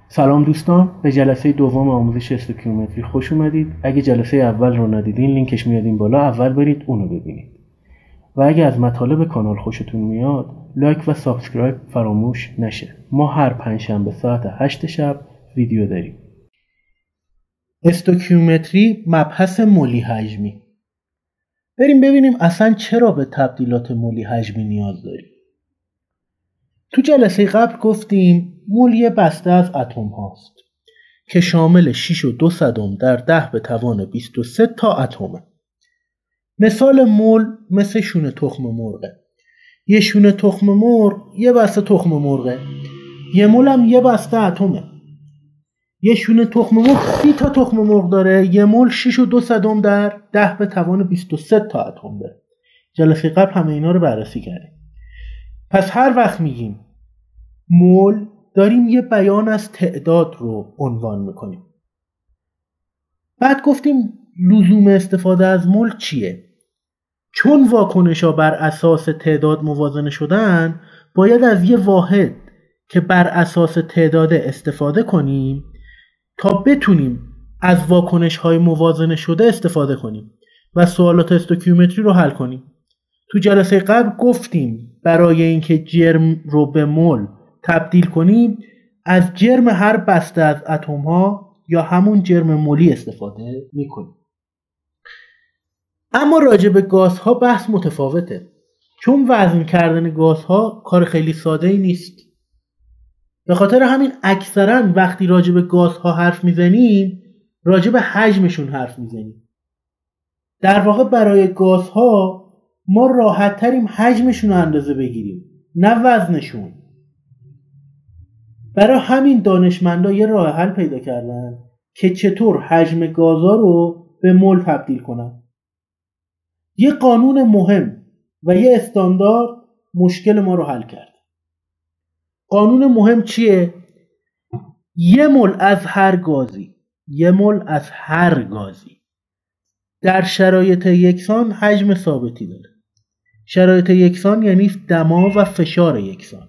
سلام دوستان، به جلسه دوم آموزش استوکیومتری خوش اومدید. اگه جلسه اول رو ندیدین لینکش میاد این بالا، اول برید اونو ببینید. و اگه از مطالب کانال خوشتون میاد لایک و سابسکرایب فراموش نشه. ما هر پنجشنبه ساعت 8 شب ویدیو داریم. استوکیومتری مبحث مولی حجمی. بریم ببینیم اصلا چرا به تبدیلات مولی حجمی نیاز داریم. تو جلسه قبل گفتیم مول یه بسته از اتم هاست که شامل 6.2 در 10 به توان 23 تا اتمه. مثال مول مثل شونه تخم مرغه. یه شونه تخم مرغ یه بسته تخم مرغه. یه مول هم یه بسته اتمه. یه شونه تخم مرغ 30 تا تخم مرغ داره. یه مول 6.2 در 10 به توان 23 تا اتم داره. جلسه قبل همه اینا رو بررسی کردیم. پس هر وقت میگیم مول داریم یه بیان از تعداد رو عنوان میکنیم. بعد گفتیم لزوم استفاده از مول چیه؟ چون واکنش‌ها بر اساس تعداد موازنه شدن، باید از یه واحد که بر اساس تعداد استفاده کنیم تا بتونیم از واکنش‌های موازنه شده استفاده کنیم و سوالات استوکیومتری رو حل کنیم. تو جلسه قبل گفتیم برای اینکه جرم رو به مول تبدیل کنیم از جرم هر بسته از اتم ها یا همون جرم مولی استفاده میکنیم. اما راجع به گازها بحث متفاوته، چون وزن کردن گازها کار خیلی ساده ای نیست. به خاطر همین اکثرا وقتی راجع به گازها حرف میزنیم راجع به حجمشون حرف میزنیم. در واقع برای گازها ما راحت تریم حجمشون رو اندازه بگیریم، نه وزنشون. برای همین دانشمندا یه راه حل پیدا کردن که چطور حجم گازا رو به مول تبدیل کنن. یه قانون مهم و یه استاندارد مشکل ما رو حل کرد. قانون مهم چیه؟ یه مول از هر گازی در شرایط یکسان حجم ثابتی داره. شرایط یکسان یعنی دما و فشار یکسان.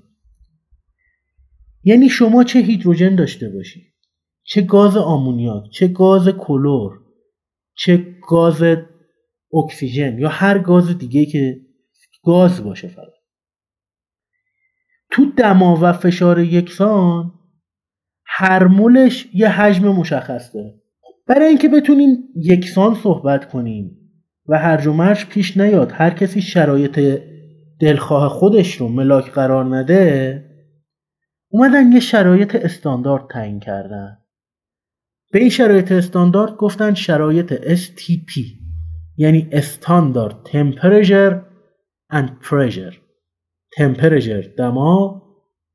یعنی شما چه هیدروژن داشته باشی، چه گاز آمونیاک، چه گاز کلور، چه گاز اکسیژن یا هر گاز دیگه که گاز باشه، فقط تو دما و فشار یکسان هر مولش یه حجم مشخص داره. برای اینکه بتونیم یکسان صحبت کنیم و هرج و مرج پیش نیاد، هر کسی شرایط دلخواه خودش رو ملاک قرار نده، اومدن یه شرایط استاندارد تعیین کردن. به این شرایط استاندارد گفتن شرایط STP، یعنی استاندارد تمپرچر اند پرشر. تمپرچر دما،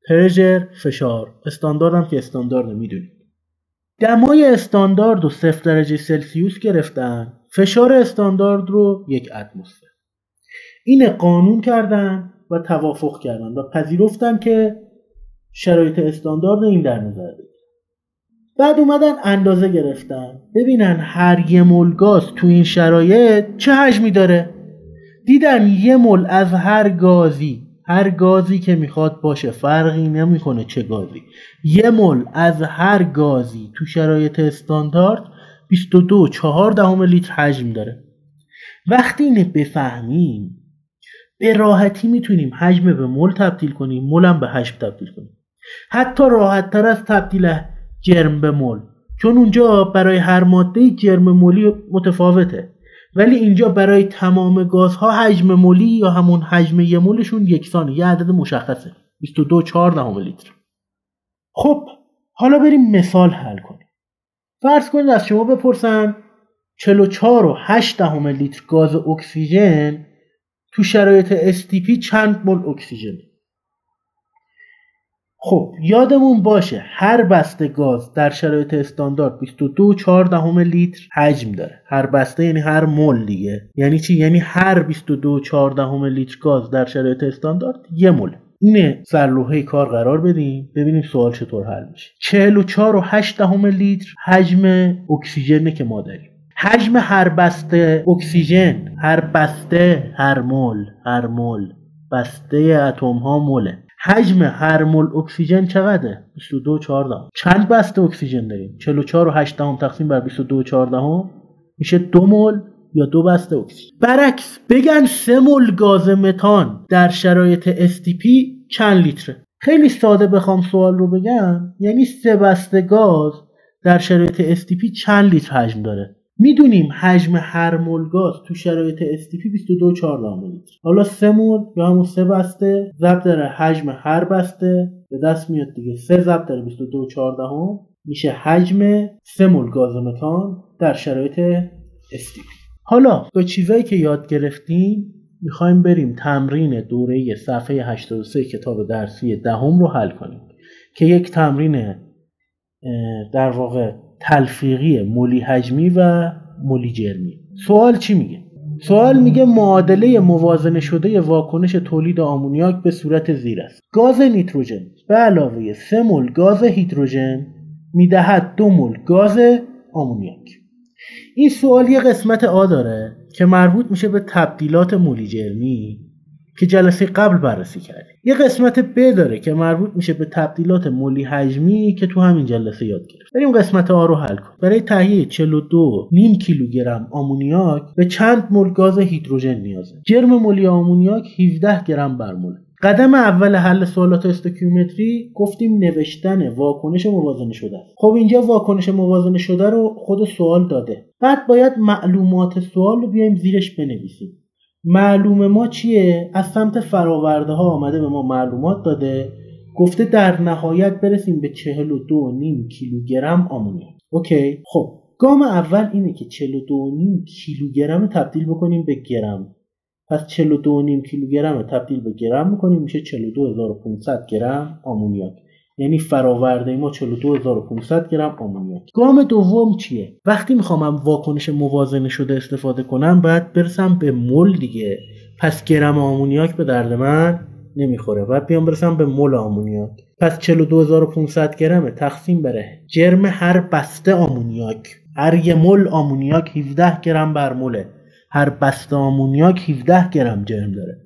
پرشر فشار. استاندارد هم که استاندارد میدونید. دمای استاندارد رو 0 درجه سلسیوس گرفتن، فشار استاندارد رو 1 اتمسفر. این قانون کردن و توافق کردن و پذیرفتن که شرایط استاندارد این در نظر بگیرن. بعد اومدن اندازه گرفتن ببینن هر یه مول گاز تو این شرایط چه حجمی داره. دیدن یه مول از هر گازی که میخواد باشه، فرقی نمیکنه چه گازی، یه مول از هر گازی تو شرایط استاندارد 22.4 لیتر حجم داره. وقتی اینو بفهمیم به راحتی میتونیم حجم به مول تبدیل کنیم، مول هم به حجم تبدیل کنیم. حتی راحت تر از تبدیل جرم به مول، چون اونجا برای هر ماده جرم مولی متفاوته، ولی اینجا برای تمام گازها حجم مولی یا همون حجم یه مولشون یکسانه، یه عدد مشخصه، 22.4 لیتر. خب حالا بریم مثال حل کنیم. فرض کنید از شما بپرسن 44.8 لیتر گاز اکسیژن تو شرایط STP چند مول اکسیژن. خب یادمون باشه هر بسته گاز در شرایط استاندارد 22.4 لیتر حجم داره. هر بسته یعنی هر مول دیگه. یعنی چی؟ یعنی هر 22.4 لیتر گاز در شرایط استاندارد یه مول. اینه سر لوحه کار قرار بدیم ببینیم سوال چطور حل میشه. 44.8 لیتر حجم اکسیژن که ما داریم. حجم هر بسته اکسیژن، هر مول بسته اتم ها موله. حجم هر مول اکسیژن چقدره؟ 22.4. چند بسته اکسیژن داریم؟ 44.8 تقسیم بر 22.4 میشه 2 مول یا 2 بسته اکسیژن. برعکس بگن 3 مول گاز متان در شرایط SDP چند لیتره؟ خیلی ساده بخوام سوال رو بگم یعنی 3 بسته گاز در شرایط SDP چند لیتر حجم داره؟ میدونیم حجم هر مول گاز تو شرایط SDP 22.4 لیتر. حالا 3 مول یا همون 3 بسته ضرب در حجم هر بسته به دست میاد دیگه. 3 ضرب در 22.4 میشه حجم 3 مول گاز متان در شرایط SDP. حالا با چیزایی که یاد گرفتیم میخوایم بریم تمرین دوره صفحه 83 کتاب درسی دهم رو حل کنیم که یک تمرین در واقع تلفیقی مولی حجمی و مولی جرمی. سوال چی میگه؟ سوال میگه معادله موازنه شده واکنش تولید آمونیاک به صورت زیر است. گاز نیتروژن به علاوه 3 مول گاز هیدروژن میدهد 2 مول گاز آمونیاک. این سوال یه قسمت آ داره که مربوط میشه به تبدیلات مولی جرمی که جلسه قبل بررسی کردیم. یه قسمت ب داره که مربوط میشه به تبدیلات مولی حجمی که تو همین جلسه یاد گرفتیم. بریم قسمت آ رو حل کنیم. برای تهیه 42.5 کیلوگرم آمونیاک به چند مول گاز هیدروژن نیازه؟ جرم مولی آمونیاک 17 گرم بر مول. قدم اول حل سوالات استوکیومتری گفتیم نوشتن واکنش موازنه شده است. خب اینجا واکنش موازنه شده رو خود سوال داده. بعد باید معلومات سوال رو بیایم زیرش بنویسیم. معلوم ما چیه؟ از سمت فراورده ها آمده به ما معلومات داده، گفته در نهایت برسیم به 42.5 کیلوگرم آمونیاک. اوکی. خب گام اول اینه که 42.5 کیلوگرم تبدیل بکنیم به گرم. پس 42.5 کیلوگرم تبدیل به گرم میکنیم میشه 42500 گرم آمونیاک. یعنی فراورده ما 42500 گرم آمونیاک. گام دوم چیه؟ وقتی میخوام واکنش موازنه شده استفاده کنم باید برسم به مول دیگه. پس گرم آمونیاک به درد من نمیخوره. باید بیام برسم به مول آمونیاک. پس 42500 گرم تقسیم بر جرم هر بسته آمونیاک. هر یه مول آمونیاک 17 گرم بر موله. هر بسته آمونیاک 17 گرم جرم داره.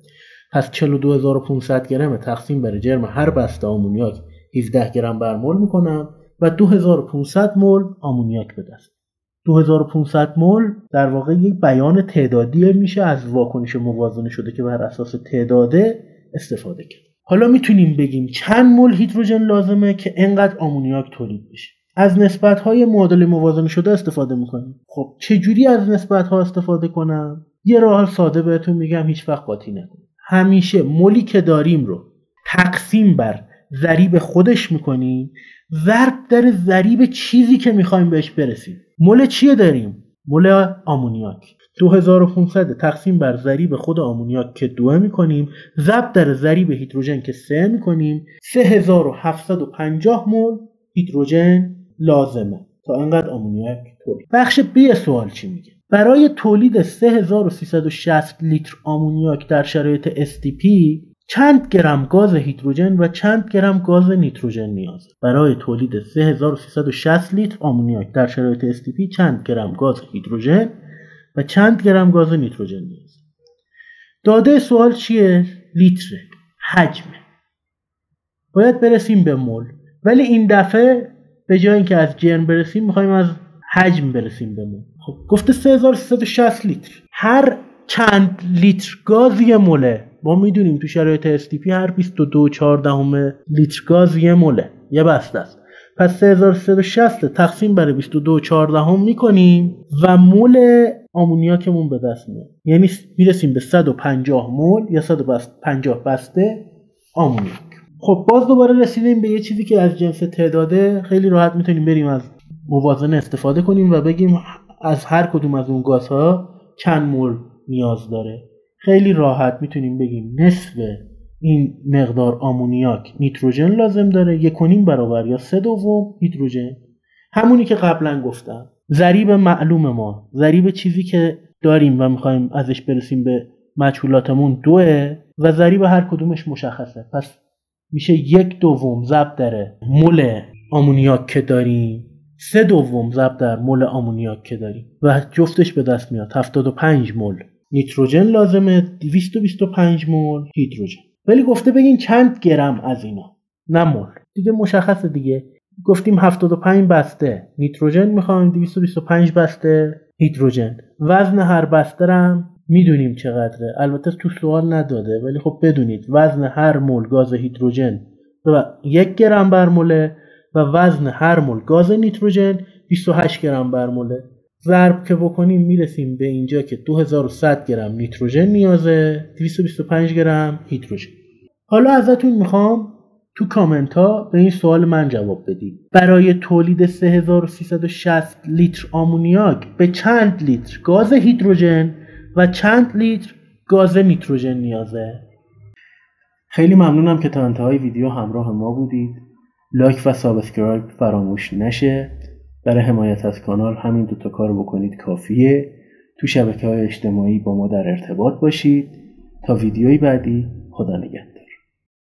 پس 42500 گرم تقسیم بر جرم هر بسته آمونیاک 17 گرم بر مول میکنم و 2500 مول آمونیاک به دست. 2500 مول در واقع یک بیان تعدادی میشه از واکنش موازنه شده که بر اساس تعداده استفاده کرد. حالا میتونیم بگیم چند مول هیدروژن لازمه که اینقدر آمونیاک تولید بشه. از نسبت‌های معادله موازنه شده استفاده میکنیم. خب چجوری از نسبت‌ها استفاده کنم؟ یه راه ساده بهتون میگم، هیچ وقت قاطی نکنید. همیشه مولی که داریم رو تقسیم بر ضریب خودش میکنیم ضرب در ضریب چیزی که میخوایم بهش برسیم. مول چیه داریم؟ مول آمونیاک. 2500 تقسیم بر ضریب خود آمونیاک که 2 میکنیم ضرب در ضریب هیدروژن که 3 میکنیم 3750 مول هیدروژن لازمه تا اینقدر آمونیاک تولید. بخش B سوال چی میگه؟ برای تولید 3360 لیتر آمونیاک در شرایط SDP چند گرم گاز هیدروژن و چند گرم گاز نیتروژن نیازه؟ برای تولید 3360 لیتر آمونیاک در شرایط SDP چند گرم گاز هیدروژن و چند گرم گاز نیتروژن نیازه؟ داده سوال چیه؟ لیتره، حجمه. باید برسیم به مول، ولی این دفعه به جای اینکه از جرم برسیم میخوایم از حجم برسیم به مول. خب گفته 3360 لیتر. هر چند لیتر گاز یه موله. ما میدونیم تو شرایط SDP هر 22.4 لیتر گاز یه موله، یه بسته است. پس 3360 تقسیم بر 22.4 میکنیم و مول آمونیاکمون به دست میاد. یعنی میرسیم به 150 مول یا 150 بسته آمونیاک. خب باز دوباره رسیدیم به یه چیزی که از جنس تعداده. خیلی راحت میتونیم بریم از موازنه استفاده کنیم و بگیم از هر کدوم از اون گازها چند مول نیاز داره. خیلی راحت میتونیم بگیم نصف این مقدار آمونیاک نیتروژن لازم داره، 1.5 برابر یا 3/2 هیدروژن. همونی که قبلا گفتم. ضریب معلوم ما، ضریب چیزی که داریم و میخوایم ازش برسیم به مجهولاتمون 2 و ضریب هر کدومش مشخصه. پس میشه 1/2 ضرب در مول آمونیاک که داریم، 3/2 ضرب در مول آمونیاک که داریم و جفتش به دست میاد 75 مول نیتروژن لازمه، 225 مول هیدروژن. ولی گفته بگین چند گرم از اینا، نه مول. دیگه مشخصه دیگه. گفتیم 75 بسته نیتروژن میخوایم، 225 بسته هیدروژن. وزن هر بسته هم میدونیم چقدره، البته تو سوال نداده ولی خب بدونید وزن هر مول گاز هیدروژن 1 گرم بر موله و وزن هر مول گاز نیتروژن 28 گرم بر موله. ضرب که بکنیم میرسیم به اینجا که 2100 گرم نیتروژن نیازه، 225 گرم هیدروژن. حالا ازتون میخوام تو کامنت ها به این سوال من جواب بدید. برای تولید 3360 لیتر آمونیاک به چند لیتر گاز هیدروژن و چند لیتر گاز نیتروژن نیازه؟ خیلی ممنونم که تا انتهای ویدیو همراه ما بودید. لایک و سابسکرایب فراموش نشه. برای حمایت از کانال همین 2 کارو بکنید کافیه. تو شبکه‌های اجتماعی با ما در ارتباط باشید. تا ویدیوی بعدی، خدا نگهدار.